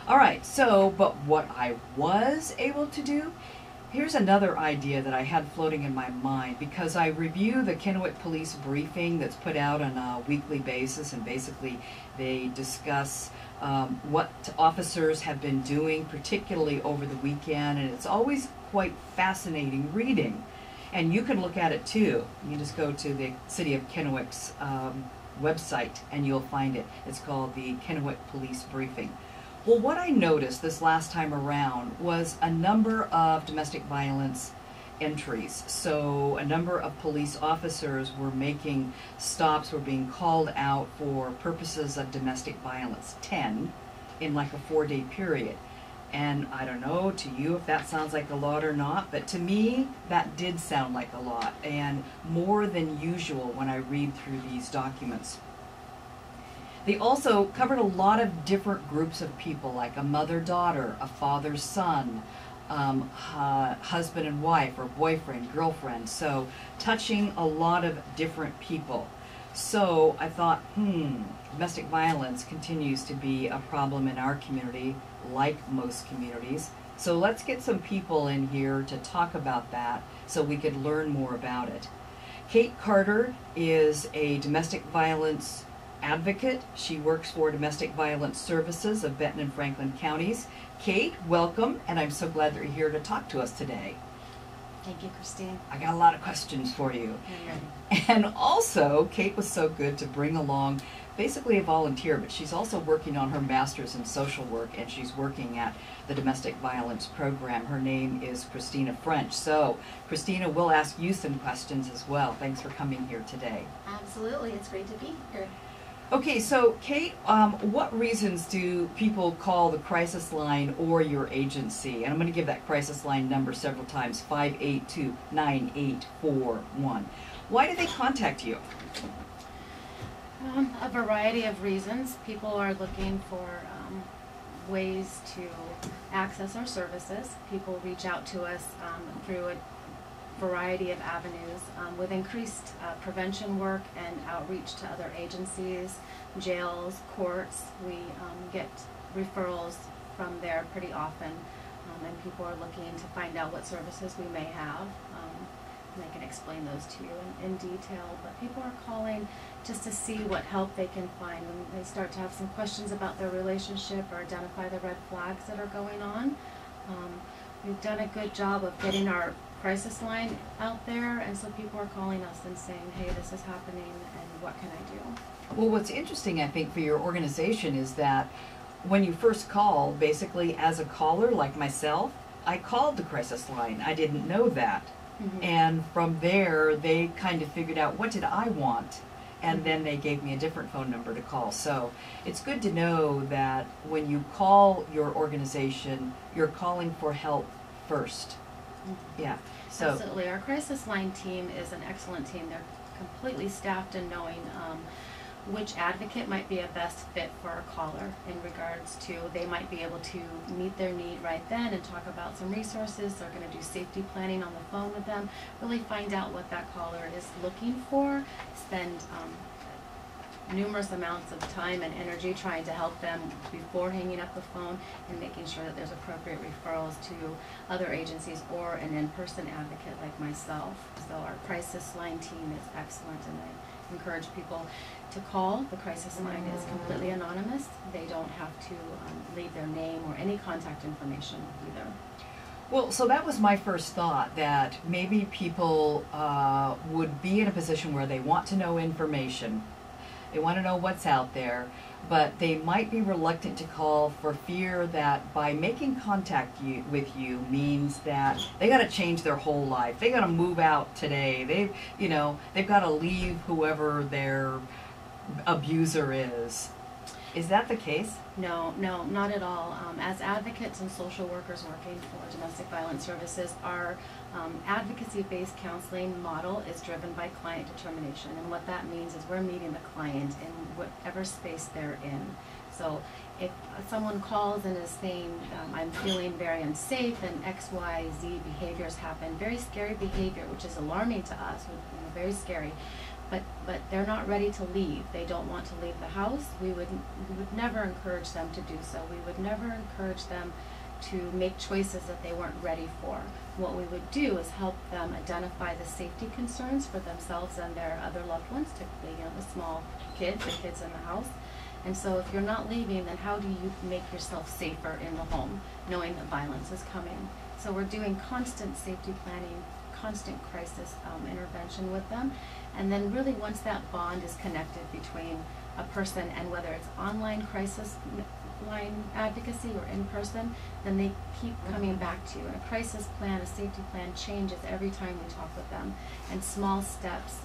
All right, so, but what I was able to do, here's another idea that I had floating in my mind, because I review the Kennewick Police Briefing that's put out on a weekly basis, and basically they discuss what officers have been doing, particularly over the weekend, and it's always quite fascinating reading. And you can look at it too. You just go to the City of Kennewick's website and you'll find it. It's called the Kennewick Police Briefing. Well, what I noticed this last time around was a number of domestic violence entries. So a number of police officers were making stops, were being called out for purposes of domestic violence, 10 in like a 4-day period. And I don't know to you if that sounds like a lot or not, but to me that did sound like a lot, and more than usual when I read through these documents. They also covered a lot of different groups of people, like a mother-daughter, a father-son, husband and wife, or boyfriend, girlfriend, so touching a lot of different people. So I thought, domestic violence continues to be a problem in our community, like most communities. So let's get some people in here to talk about that so we could learn more about it. Kate Carter is a domestic violence advocate. She works for Domestic Violence Services of Benton and Franklin counties. Kate, welcome, and I'm so glad that you're here to talk to us today. Thank you, Christine. I got a lot of questions for you. And also, Kate was so good to bring along basically a volunteer, but she's also working on her master's in social work, and she's working at the domestic violence program. Her name is Christina French. So, Christina, we'll ask you some questions as well. Thanks for coming here today. Absolutely. It's great to be here. Okay, so Kate, what reasons do people call the crisis line or your agency? And I'm going to give that crisis line number several times, 582-9841. Why do they contact you? A variety of reasons. People are looking for ways to access our services. People reach out to us through a variety of avenues with increased prevention work and outreach to other agencies, jails, courts. We get referrals from there pretty often, and people are looking to find out what services we may have. And I can explain those to you in detail, but people are calling just to see what help they can find when they start to have some questions about their relationship or identify the red flags that are going on. We've done a good job of getting our crisis line out there, and so people are calling us and saying, hey, this is happening and what can I do? Well, what's interesting, I think, for your organization is that when you first called, basically as a caller like myself, I called the crisis line. I didn't know that. And from there, they kind of figured out what did I want, and then they gave me a different phone number to call. So it's good to know that when you call your organization, you're calling for help first. Yeah. So absolutely. Our crisis line team is an excellent team. They're completely staffed in knowing which advocate might be a best fit for a caller in regards to they might be able to meet their need right then and talk about some resources. They're going to do safety planning on the phone with them, really find out what that caller is looking for, spend numerous amounts of time and energy trying to help them before hanging up the phone and making sure that there's appropriate referrals to other agencies or an in-person advocate like myself. So our crisis line team is excellent, and I encourage people to call. The crisis line is completely anonymous. They don't have to leave their name or any contact information either. well, so that was my first thought, that maybe people would be in a position where they want to know information. They want to know what's out there, but they might be reluctant to call for fear that by making contact with you means that they got to change their whole life. They got to move out today. They've got to leave whoever their abuser is. Is that the case? No, not at all. As advocates and social workers working for domestic violence services, our advocacy-based counseling model is driven by client determination. And what that means is we're meeting the client in whatever space they're in. So if someone calls and is saying, I'm feeling very unsafe and X, Y, Z behaviors happen, very scary behavior, which is alarming to us, very scary, but they're not ready to leave. They don't want to leave the house. We would never encourage them to do so. We would never encourage them to make choices that they weren't ready for. What we would do is help them identify the safety concerns for themselves and their other loved ones, typically, the small kids, the kids in the house. And so if you're not leaving, then how do you make yourself safer in the home, knowing that violence is coming? So we're doing constant safety planning, constant crisis intervention with them. And then really once that bond is connected between a person and whether it's online crisis line advocacy or in person, then they keep coming back to you. And a crisis plan, a safety plan changes every time we talk with them. And small steps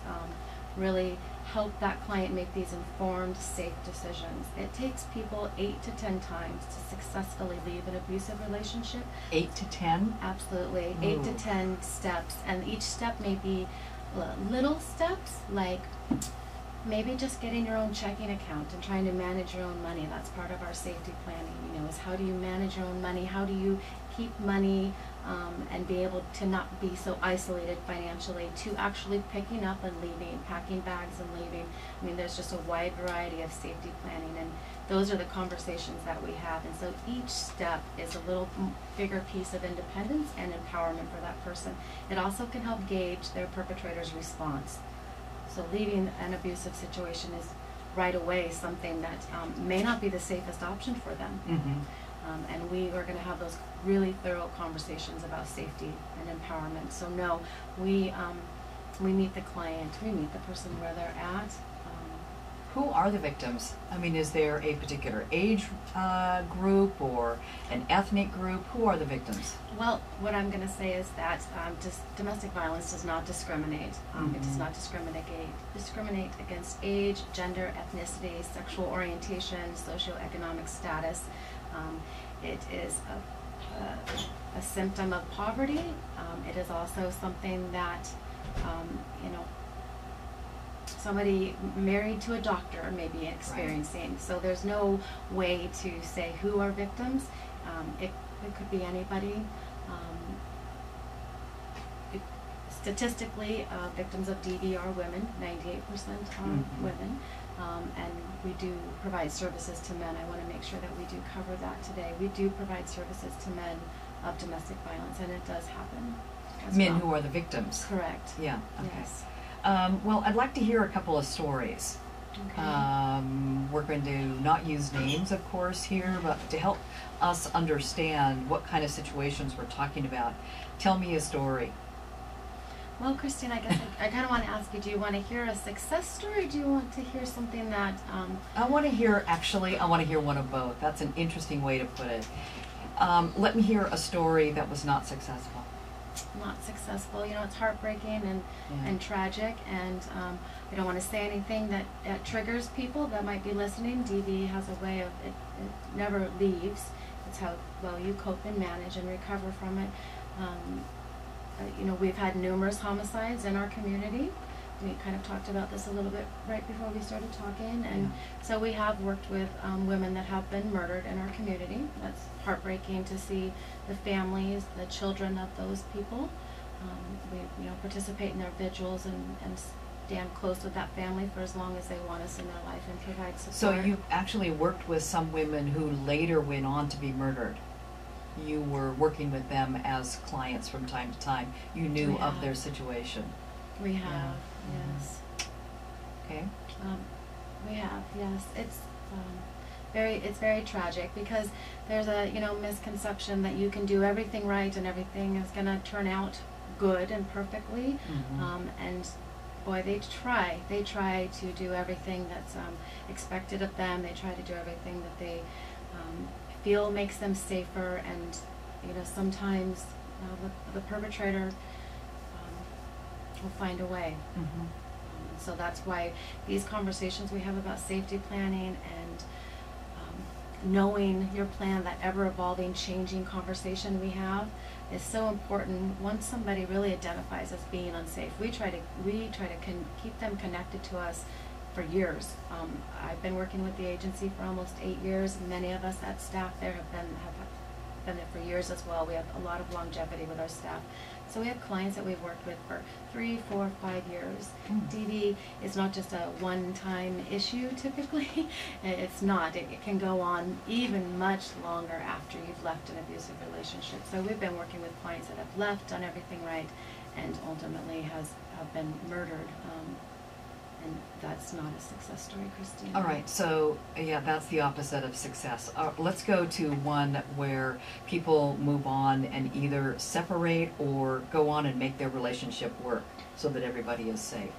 really help that client make these informed, safe decisions. It takes people 8 to 10 times to successfully leave an abusive relationship. 8 to 10? Absolutely. Ooh. 8 to 10 steps. And each step may be little steps, like maybe just getting your own checking account and trying to manage your own money. That's part of our safety planning, is how do you manage your own money? How do you keep money and be able to not be so isolated financially, to actually picking up and leaving, packing bags and leaving. There's just a wide variety of safety planning, and those are the conversations that we have. And so each step is a little bigger piece of independence and empowerment for that person. It also can help gauge their perpetrator's response. So leaving an abusive situation is right away something that may not be the safest option for them. Mm-hmm. And we are going to have those really thorough conversations about safety and empowerment. So no, we meet the client, we meet the person where they're at. Who are the victims? Is there a particular age group or an ethnic group? Who are the victims? Well, what I'm going to say is that domestic violence does not discriminate. It does not discriminate against age, gender, ethnicity, sexual orientation, socioeconomic status. It is a symptom of poverty. It is also something that, somebody married to a doctor may be experiencing. Right. So there's no way to say who are victims. It could be anybody. Statistically, victims of DV are women. 98% are women. And we do provide services to men. I want to make sure that we do cover that today. We do provide services to men of domestic violence, and it does happen. Men who are the victims. Correct. Yeah. Okay. Yes. Well, I'd like to hear a couple of stories. Okay. We're going to not use names, of course, here, but to help us understand what kind of situations we're talking about. Tell me a story. Well, Christine, I guess I kind of want to ask you, do you want to hear a success story, or do you want to hear something that... I want to hear one of both. That's an interesting way to put it. Let me hear a story that was not successful. Not successful. It's heartbreaking and tragic, and I don't want to say anything that triggers people that might be listening. DV has a way of, it never leaves. It's how well you cope and manage and recover from it. We've had numerous homicides in our community. We kind of talked about this a little bit right before we started talking, and so we have worked with women that have been murdered in our community. That's heartbreaking to see the families, the children of those people. We participate in their vigils and stand close with that family for as long as they want us in their life and provide support. So you actually worked with some women who later went on to be murdered. You were working with them as clients from time to time. You knew of their situation. We have, yes. Okay. We have, yes. It's very tragic because there's a misconception that you can do everything right and everything is going to turn out good and perfectly. And boy, they try to do everything that's expected of them. They try to do everything that they feel makes them safer, and sometimes the perpetrator will find a way. So that's why these conversations we have about safety planning and knowing your plan, that ever-evolving, changing conversation we have, is so important. Once somebody really identifies as being unsafe, we try to keep them connected to us for years. I've been working with the agency for almost 8 years. Many of us at staff there have been there for years as well. We have a lot of longevity with our staff. So we have clients that we've worked with for 3, 4, 5 years. DV is not just a one-time issue typically. It's not. It can go on even much longer after you've left an abusive relationship. So we've been working with clients that have left, done everything right, and ultimately have been murdered. And that's not a success story, Christine. All right, so yeah, that's the opposite of success. Let's go to one where people move on and either separate or go on and make their relationship work so that everybody is safe.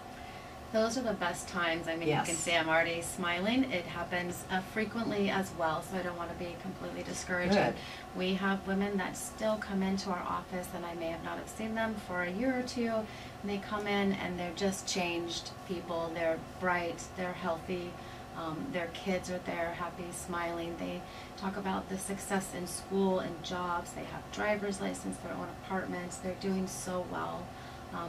Those are the best times. I mean, Yes. You can see I'm already smiling. It happens frequently as well, so I don't want to be completely discouraging. Good. We have women that still come into our office, and I may have not have seen them for a year or two, and they come in and they're just changed people. They're bright, they're healthy, their kids are there, happy, smiling. They talk about the success in school and jobs. They have driver's license, their own apartments. They're doing so well.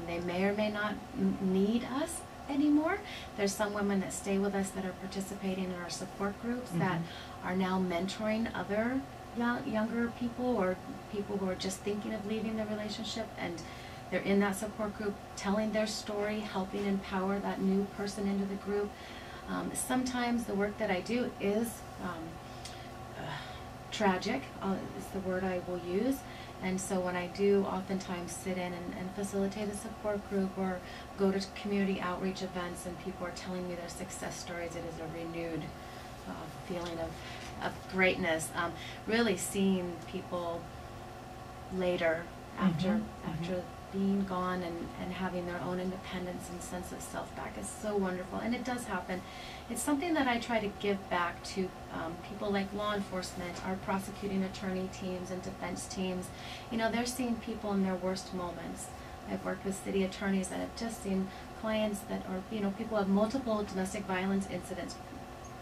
They may or may not need us anymore. There's some women that stay with us that are participating in our support groups that are now mentoring other younger people or people who are just thinking of leaving the relationship, and they're in that support group telling their story, helping empower that new person into the group. Sometimes the work that I do is tragic, is the word I will use. And so when I do oftentimes sit in and facilitate a support group or go to community outreach events and people are telling me their success stories, it is a renewed feeling of greatness. Really seeing people later after being gone and having their own independence and sense of self back is so wonderful. And it does happen. It's something that I try to give back to people like law enforcement, our prosecuting attorney teams and defense teams. You know, they're seeing people in their worst moments. I've worked with city attorneys that have just seen clients that are, you know, people have multiple domestic violence incidents.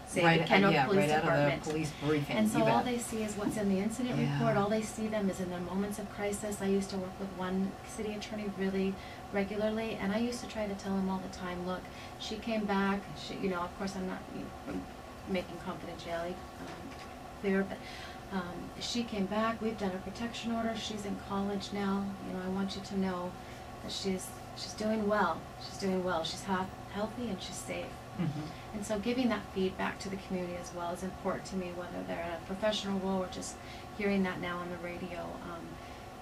Say Right, the Kendall Police right out Department. of the police briefing. And so you all bet. they see is what's in the incident report. All they see them is in their moments of crisis. I used to work with one city attorney really regularly, and I used to try to tell him all the time, look, she came back, she, you know, of course I'm not making confidentiality clear, but she came back, we've done a protection order, she's in college now, you know, I want you to know that she's doing well. She's doing well. She's healthy and she's safe. And so giving that feedback to the community as well is important to me, whether they're in a professional role or just hearing that now on the radio.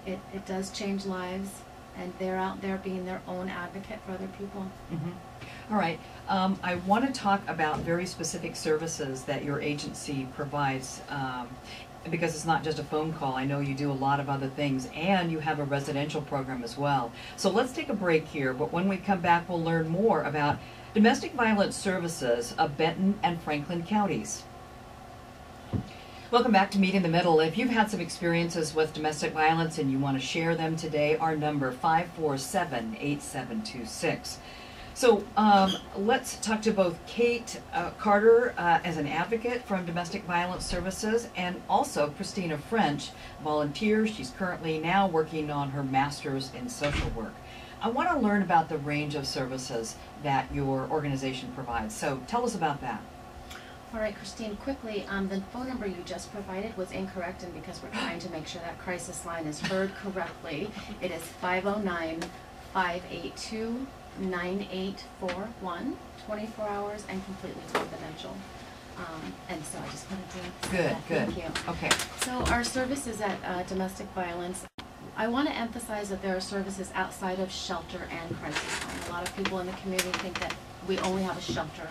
It does change lives, and they're out there being their own advocate for other people. All right. I want to talk about very specific services that your agency provides, because it's not just a phone call. I know you do a lot of other things, and you have a residential program as well. So let's take a break here, but when we come back, we'll learn more about domestic violence services of Benton and Franklin counties. Welcome back to Meet in the Middle. If you've had some experiences with domestic violence and you want to share them today, our number 547-8726. So let's talk to both Kate Carter as an advocate from Domestic Violence Services, and also Christina French, volunteer. She's currently now working on her master's in social work. I want to learn about the range of services that your organization provides. So tell us about that. All right, Christine, quickly, the phone number you just provided was incorrect, and because we're trying to make sure that crisis line is heard correctly, it is 509-582-9841, 24 hours and completely confidential. And so I just wanted to say that. Thank you. Okay. So our services at Domestic Violence, I want to emphasize that there are services outside of shelter and crisis line. A lot of people in the community think that we only have a shelter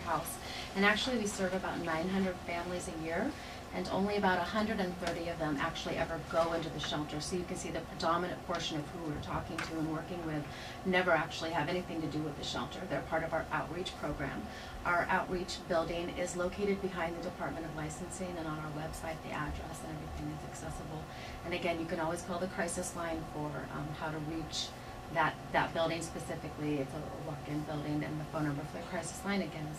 house. And actually we serve about 900 families a year, and only about 130 of them actually ever go into the shelter. So you can see the predominant portion of who we're talking to and working with never actually have anything to do with the shelter. They're part of our outreach program. Our outreach building is located behind the Department of Licensing, and on our website the address and everything is accessible. And again, you can always call the crisis line for how to reach that building specifically. It's a walk-in building, and the phone number for the crisis line again is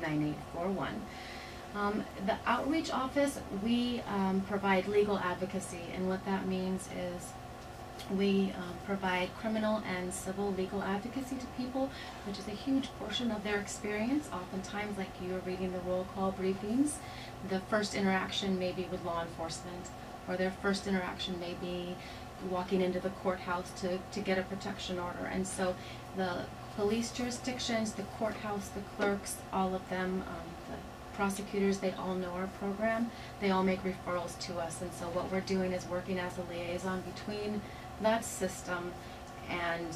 582-9841. The outreach office, we provide legal advocacy, and what that means is We provide criminal and civil legal advocacy to people, which is a huge portion of their experience. Oftentimes, like you are reading the roll call briefings, the first interaction may be with law enforcement, or their first interaction may be walking into the courthouse to get a protection order. And so the police jurisdictions, the courthouse, the clerks, all of them, the prosecutors, they all know our program. They all make referrals to us. And so what we're doing is working as a liaison between that system and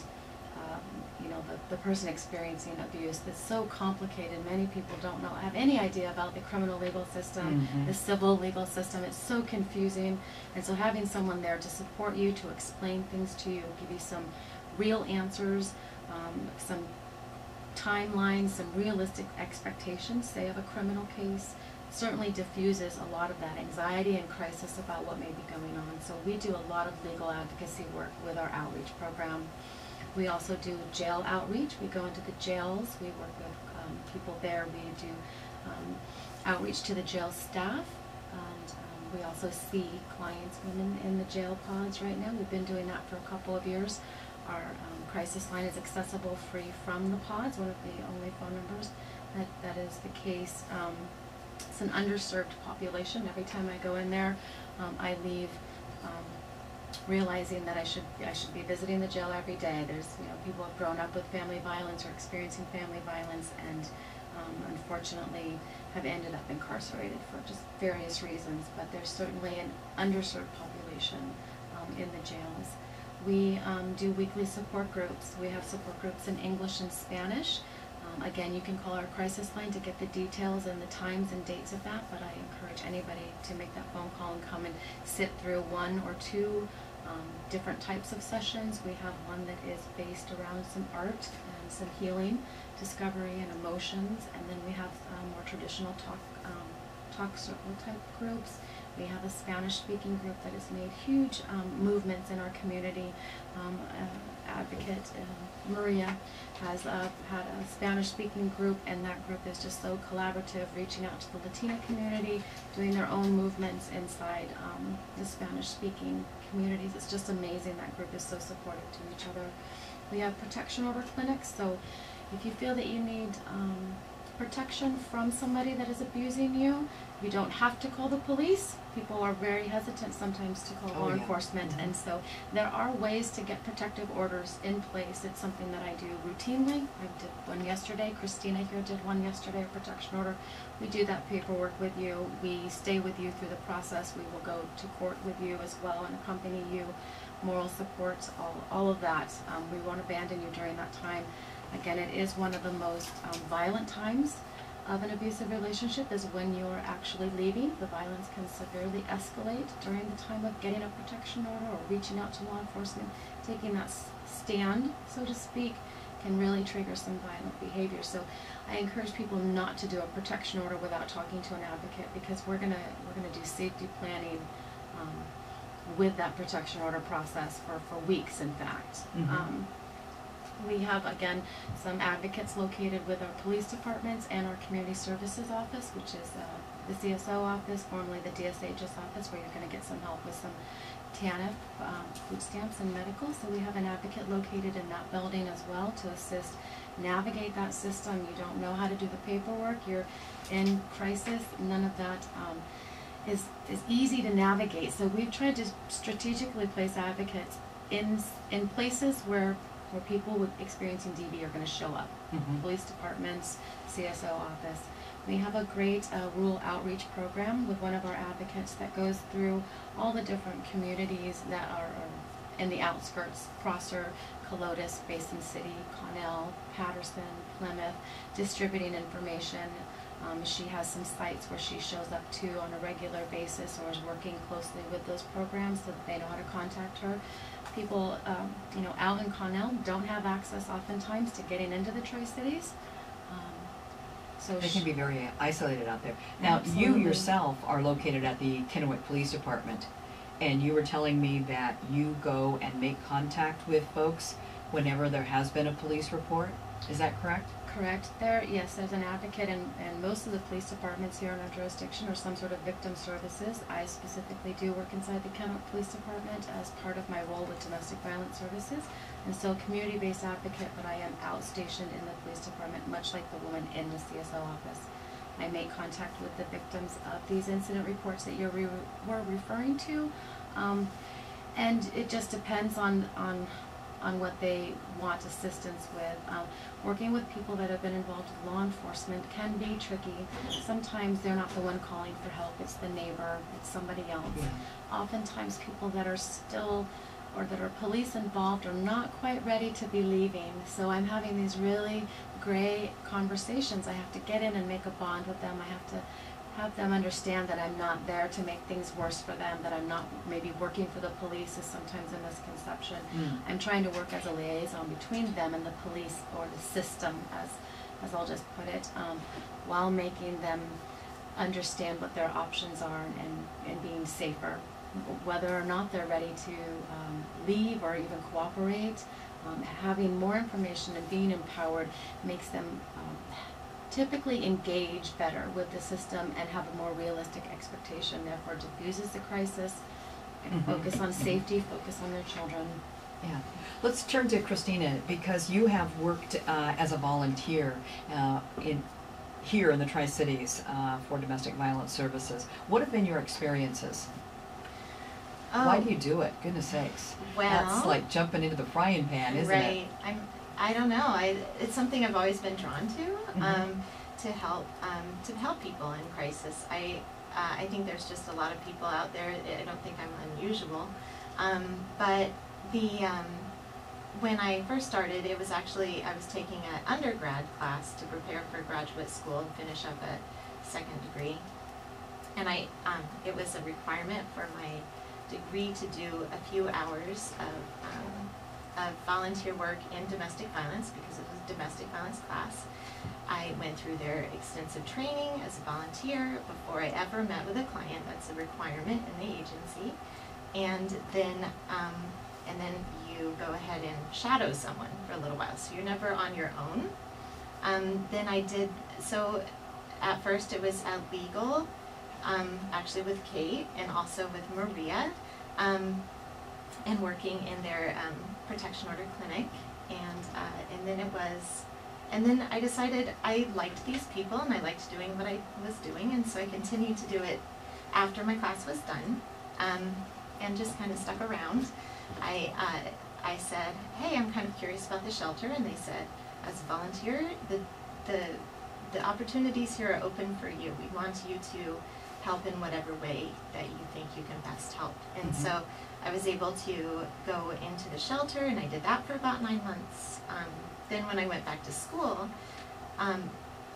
the person experiencing abuse. That's so complicated. Many people don't have any idea about the criminal legal system, the civil legal system. It's so confusing. And so having someone there to support you, to explain things to you, give you some real answers, some timelines, some realistic expectations, say, of a criminal case, certainly diffuses a lot of that anxiety and crisis about what may be going on. So we do a lot of legal advocacy work with our outreach program. We also do jail outreach. We go into the jails. We work with people there. We do outreach to the jail staff. And we also see clients, women in the jail pods right now. We've been doing that for a couple of years. Our crisis line is accessible free from the pods, one of the only phone numbers that is the case. It's an underserved population. Every time I go in there, I leave realizing that I should be visiting the jail every day. There's people have grown up with family violence or experiencing family violence, and unfortunately have ended up incarcerated for just various reasons. But there's certainly an underserved population in the jails. We do weekly support groups. We have support groups in English and Spanish. Again, you can call our crisis line to get the details and the times and dates of that, but I encourage anybody to make that phone call and come and sit through one or two different types of sessions. We have one that is based around some art and some healing, discovery and emotions, and then we have more traditional talk circle type groups. We have a Spanish-speaking group that has made huge movements in our community. Advocate Maria has had a Spanish-speaking group, and that group is just so collaborative, reaching out to the Latina community, doing their own movements inside the Spanish-speaking communities. It's just amazing. That group is so supportive to each other. We have protection order clinics, so if you feel that you need protection from somebody that is abusing you, you don't have to call the police. People are very hesitant sometimes to call law enforcement, and so there are ways to get protective orders in place. It's something that I do routinely. I did one yesterday. Christina here did one yesterday, a protection order. We do that paperwork with you. We stay with you through the process. We will go to court with you as well and accompany you, moral support, all of that. We won't abandon you during that time. Again, it is one of the most violent times of an abusive relationship is when you're actually leaving. The violence can severely escalate during the time of getting a protection order or reaching out to law enforcement. Taking that stand, so to speak, can really trigger some violent behavior. So I encourage people not to do a protection order without talking to an advocate, because we're gonna do safety planning with that protection order process for weeks, in fact. We have, again, some advocates located with our police departments and our community services office, which is the CSO office, formerly the DSH's office, where you're going to get some help with some TANF, food stamps, and medical. So we have an advocate located in that building as well to assist navigate that system. You don't know how to do the paperwork, you're in crisis, none of that is easy to navigate. So we've tried to strategically place advocates in places where people experiencing DV are going to show up. Police departments, CSO office. We have a great rural outreach program with one of our advocates that goes through all the different communities that are in the outskirts: Prosser, Calotis, Basin City, Connell, Patterson, Plymouth, distributing information. She has some sites where she shows up to on a regular basis, or is working closely with those programs so that they know how to contact her. People, out in Connell don't have access oftentimes to getting into the Tri-Cities. So they can be very isolated out there. Now, Absolutely. You yourself are located at the Kennewick Police Department, and you were telling me that you go and make contact with folks whenever there has been a police report. Is that correct? correct. Yes, there's an advocate in most of the police departments here in our jurisdiction, or some sort of victim services. I specifically do work inside the Kennewick Police Department as part of my role with domestic violence services. I'm still a community-based advocate, but I am outstationed in the police department, much like the woman in the CSO office. I make contact with the victims of these incident reports that you were referring to, and it just depends on what they want assistance with. Working with people that have been involved with law enforcement can be tricky. Sometimes they're not the one calling for help, it's the neighbor, it's somebody else. Yeah. Oftentimes people that are still, or that are police involved, are not quite ready to be leaving. So I'm having these really gray conversations. I have to get in and make a bond with them. I have to have them understand that I'm not there to make things worse for them, that I'm not maybe working for the police is sometimes a misconception. I'm trying to work as a liaison between them and the police, or the system, as I'll just put it, while making them understand what their options are and being safer. Whether or not they're ready to leave or even cooperate, having more information and being empowered makes them typically engage better with the system and have a more realistic expectation, therefore diffuses the crisis, and focus on safety, focus on their children. Yeah. Let's turn to Christina, because you have worked as a volunteer here in the Tri-Cities for domestic violence services. What have been your experiences? Why do you do it? Goodness sakes. Well, that's like jumping into the frying pan, isn't it? Right. I don't know. It's something I've always been drawn to, to help people in crisis. I think there's just a lot of people out there. I don't think I'm unusual. But when I first started, it was actually, I was taking an undergrad class to prepare for graduate school and finish up a second degree. And it was a requirement for my degree to do a few hours of volunteer work in domestic violence, because it was a domestic violence class. I went through their extensive training as a volunteer before I ever met with a client. That's a requirement in the agency. And then you go ahead and shadow someone for a little while, so you're never on your own. Then I did, so at first it was legal, actually with Kate and also with Maria, and working in their protection order clinic, and then I decided I liked these people and I liked doing what I was doing, and so I continued to do it after my class was done, and just kind of stuck around. I said, hey, I'm kind of curious about the shelter, and they said, as a volunteer, the opportunities here are open for you. We want you to help in whatever way that you think you can best help. And so I was able to go into the shelter, and I did that for about 9 months. Then when I went back to school,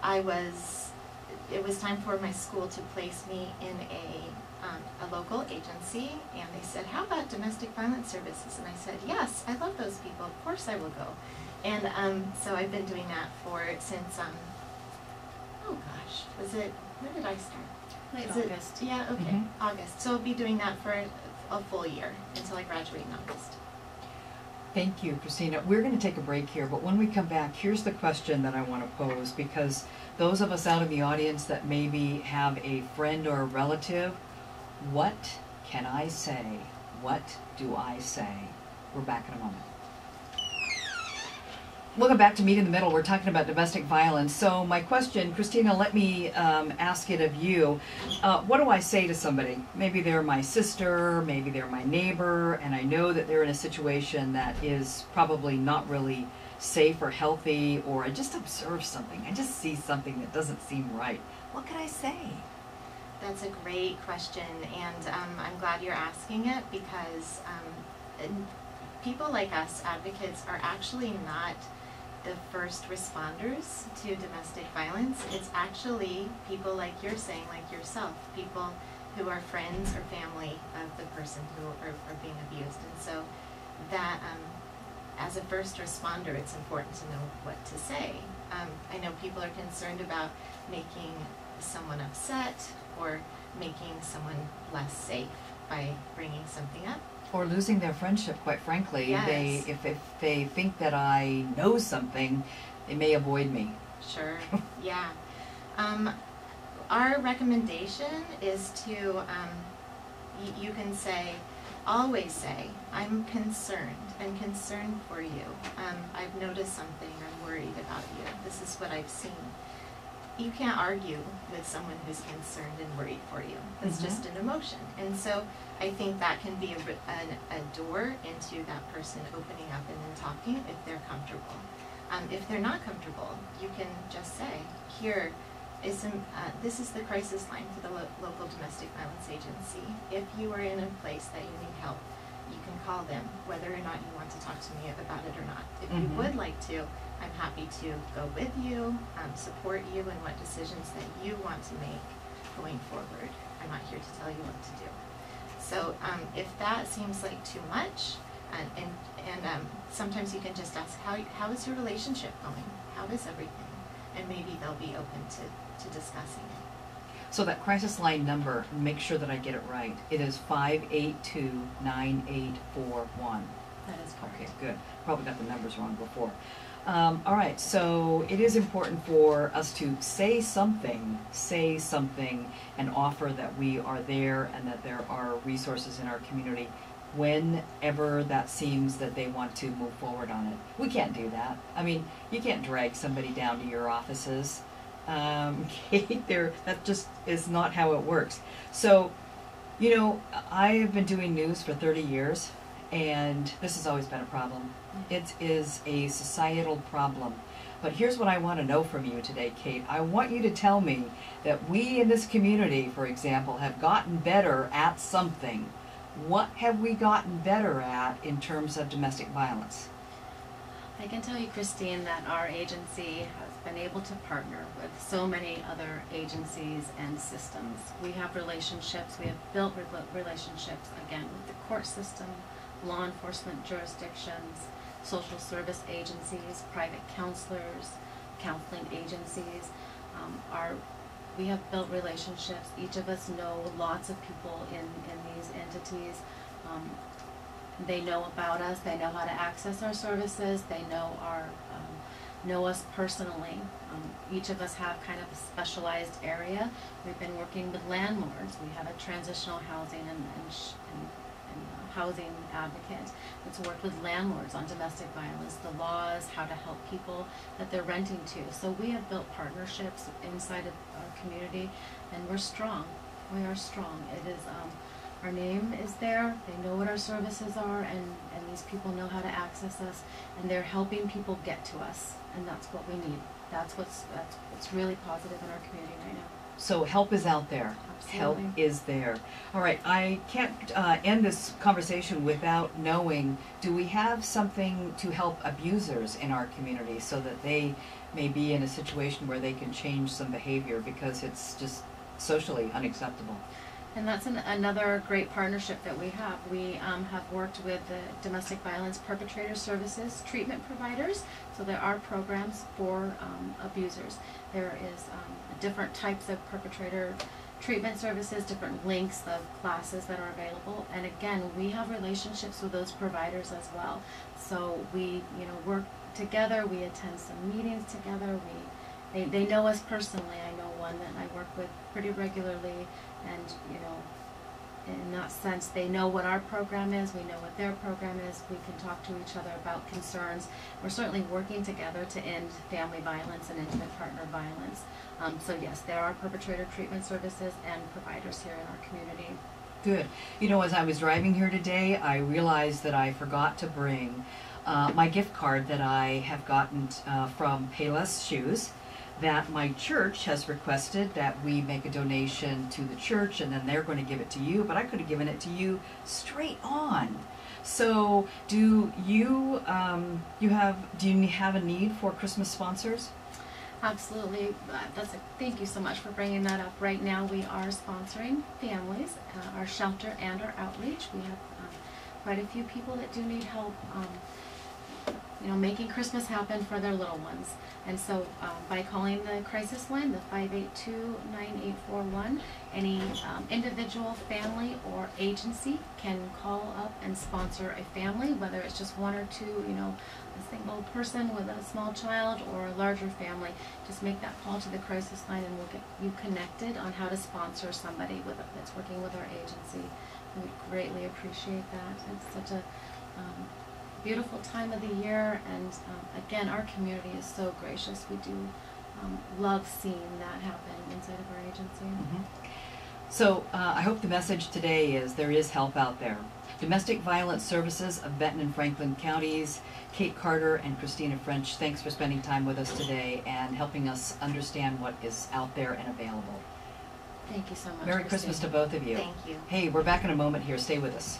it was time for my school to place me in a local agency, and they said, how about domestic violence services? And I said, yes, I love those people, of course I will go. And so I've been doing that since, oh gosh, when did I start? Late August. Yeah, okay, August. So I'll be doing that for a full year until I graduate in August. Thank you, Christina. We're going to take a break here, but when we come back, here's the question that I want to pose, because those of us out in the audience that maybe have a friend or a relative, what can I say? What do I say? We're back in a moment. Welcome back to Meet in the Middle. We're talking about domestic violence. So my question, Christina, let me ask it of you. What do I say to somebody? Maybe they're my sister, maybe they're my neighbor, and I know that they're in a situation that is probably not really safe or healthy, or I just observe something. I just see something that doesn't seem right. What can I say? That's a great question, and I'm glad you're asking it, because people like us, advocates, are actually not the first responders to domestic violence. It's actually people like you're saying, like yourself, people who are friends or family of the person who are being abused. And so that, as a first responder, it's important to know what to say. I know people are concerned about making someone upset or making someone less safe by bringing something up. Or losing their friendship, quite frankly. Yes. If they think that I know something, they may avoid me. Sure, yeah. Our recommendation is to, you can say, always say, I'm concerned for you. I've noticed something, I'm worried about you. This is what I've seen. You can't argue with someone who's concerned and worried for you. It's just an emotion. And so I think that can be a door into that person opening up and then talking if they're comfortable. If they're not comfortable, you can just say, here is some, this is the crisis line for the local domestic violence agency. If you are in a place that you need help, you can call them, whether or not you want to talk to me about it or not. If you would like to, I'm happy to go with you, support you in what decisions that you want to make going forward. I'm not here to tell you what to do. So if that seems like too much, and sometimes you can just ask, how is your relationship going? How is everything? And maybe they'll be open to discussing it. So that crisis line number, make sure that I get it right. It is 582-9841. That is correct. Okay, good. Probably got the numbers wrong before. All right, so it is important for us to say something, and offer that we are there and that there are resources in our community whenever that seems that they want to move forward on it. We can't do that. I mean, you can't drag somebody down to your offices. Kate, that just is not how it works. So, you know, I've been doing news for 30 years, and this has always been a problem. It is a societal problem. But here's what I want to know from you today, Kate. I want you to tell me that we in this community, for example, have gotten better at something. What have we gotten better at in terms of domestic violence? I can tell you, Christine, that our agency has been able to partner with so many other agencies and systems. We have relationships, we have built relationships, again, with the court system, law enforcement jurisdictions, social service agencies, private counselors, counseling agencies. We have built relationships. Each of us know lots of people in these entities. They know about us. They know how to access our services. They know know us personally. Each of us have kind of a specialized area. We've been working with landlords. We have a transitional housing and housing advocate that's worked with landlords on domestic violence, the laws, how to help people that they're renting to. So we have built partnerships inside of our community, and we're strong. We are strong. It is our name is there. They know what our services are, and these people know how to access us, and they're helping people get to us, and that's what we need. That's what's really positive in our community right now. So help is out there. Absolutely. Help is there. All right, I can't end this conversation without knowing, do we have something to help abusers in our community so that they may be in a situation where they can change some behavior because it's just socially unacceptable? And that's another great partnership that we have. We have worked with the Domestic Violence Perpetrator Services treatment providers. So there are programs for abusers. There is different types of perpetrator treatment services, different lengths of classes that are available. And again, we have relationships with those providers as well. So we, work together. We attend some meetings together. They know us personally. I know one that I work with pretty regularly, and in that sense, they know what our program is, we know what their program is, we can talk to each other about concerns. We're certainly working together to end family violence and intimate partner violence. So yes, there are perpetrator treatment services and providers here in our community. Good. As I was driving here today, I realized that I forgot to bring my gift card that I have gotten from Payless Shoes, that my church has requested that we make a donation to the church, and then they're going to give it to you, but I could have given it to you straight on. So do you have a need for Christmas sponsors? Absolutely. Thank you so much for bringing that up. Right now we are sponsoring families, our shelter and our outreach. We have quite a few people that do need help making Christmas happen for their little ones. And so by calling the crisis line, the 582-9841, any individual, family, or agency can call up and sponsor a family, whether it's just one or two, a single person with a small child or a larger family. Just make that call to the crisis line and we'll get you connected on how to sponsor somebody that's working with our agency. We would greatly appreciate that. It's such a beautiful time of the year, and again, our community is so gracious. We do love seeing that happen inside of our agency. Mm-hmm. So I hope the message today is there is help out there. Domestic Violence Services of Benton and Franklin counties, Kate Carter and Christina French, thanks for spending time with us today and helping us understand what is out there and available. Thank you so much. Merry Christina. Christmas to both of you. Thank you. Hey, we're back in a moment here. Stay with us.